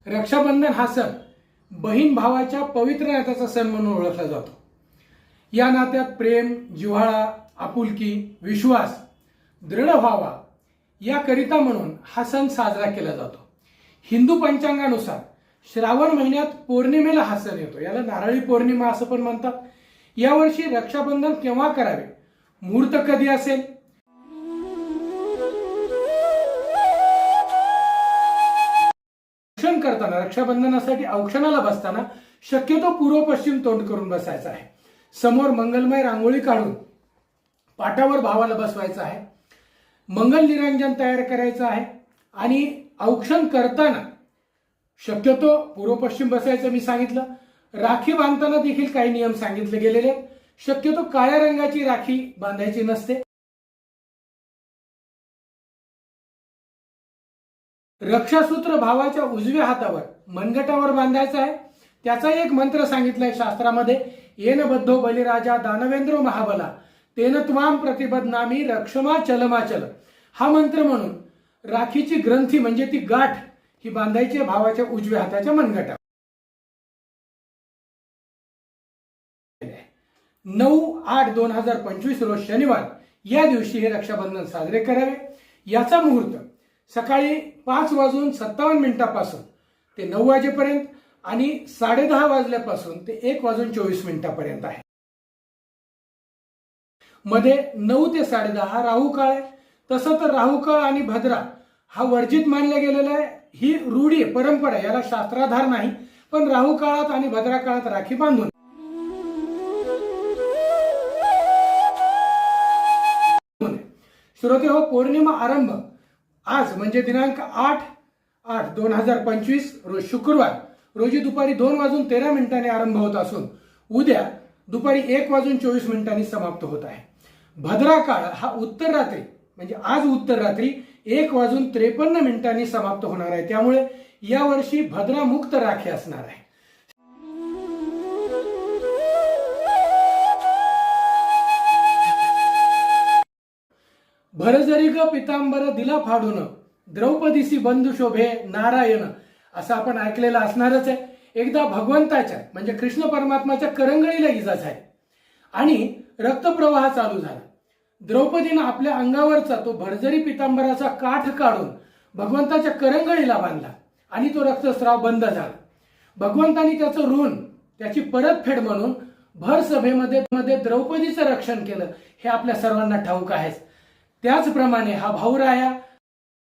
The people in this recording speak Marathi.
रक्षाबंधन हा सण बहीण भावाच्या पवित्र नात्याचा सण म्हणून ओळखला जातो। या नात्यात प्रेम, जिव्हाळा, आपुलकी, विश्वास दृढ व्हावा याकरिता म्हणून हा सण साजरा केला जातो। हिंदू पंचांगानुसार श्रावण महिन्यात पौर्णिमेला हा सण येतो। याला नारळी पौर्णिमा असं पण म्हणतात। यावर्षी रक्षाबंधन केव्हा करावे, मुहूर्त कधी असेल, औक्षण करताना रक्षाबंधनासाठी औक्षणाला बसताना शक्यतो पूर्व पश्चिम तोंड करून बसायचं आहे। समोर मंगलमय रांगोळी काढून पाटावर भावाला बसवायचं आहे। मंगल निरंजन तयार करायचं आहे आणि औक्षण करताना शक्यतो पूर्व पश्चिम बसायचं मी सांगितलं। राखी बांधताना देखील काही नियम सांगितले गेलेले आहेत। शक्यतो काळ्या रंगाची राखी बांधायची नसते। रक्षासूत्र भावाच्या उजव्या हातावर मनगटावर बांधायचं आहे। त्याचा एक मंत्र सांगितलाय शास्त्रामध्ये, येन बद्धो बलिराजा दानवेंद्रो महाबला तेन त्वाम प्रतिबद्धनामी रक्षमा चलमाचल। हा मंत्र म्हणून राखीची ग्रंथी म्हणजे ती गाठ ही बांधायची भावाच्या उजव्या हाताच्या मनगटावर। 9/8/2025 रोज शनिवार या दिवशी हे रक्षाबंधन साजरे करावे। याचा मुहूर्त सकाळी 5:57 ते 9 वाजेपर्यंत आणि 10:30 वाजल्यापासून ते 1:24 आहे। मध्ये 9 ते 10:30 राहू काळ आहे। तसं तर राहू काळ आणि भद्रा हा वर्जित मानला गेलेला आहे। ही रूढी परंपरा, याला शास्त्राधार नाही, पण राहू काळात आणि भद्रा काळात राखी बांधून श्रोते हो, पौर्णिमा आरंभ आज म्हणजे दिनांक 8/8/2025 रोज शुक्रवार रोजी दुपारी 2:13 आरंभ होत असून उद्या दुपारी 1:24 समाप्त होत आहे। भद्रा काळ हा उत्तर रात्री म्हणजे आज उत्तर रात्री 1:53 समाप्त होणार आहे। त्यामुळे यावर्षी भद्रा मुक्त राखी असणार आहे। भरजरी ग पितांबर दिला फाडून द्रौपदीसी बंधू शोभे नारायण असं आपण ऐकलेलं असणारच आहे। एकदा भगवंताच्या म्हणजे कृष्ण परमात्माच्या करंगळीला इजा झाली आणि रक्तप्रवाह चालू झाला। द्रौपदीनं आपल्या अंगावरचा तो भरजरी पितांबराचा काठ काढून भगवंताच्या करंगळीला बांधला आणि तो रक्तस्राव बंद झाला। भगवंतानी त्याचं ऋण, त्याची परतफेड म्हणून भर सभेमध्ये द्रौपदीचं रक्षण केलं, हे आपल्या सर्वांना ठाऊक आहेच। त्याचप्रमाणे हा भाऊराया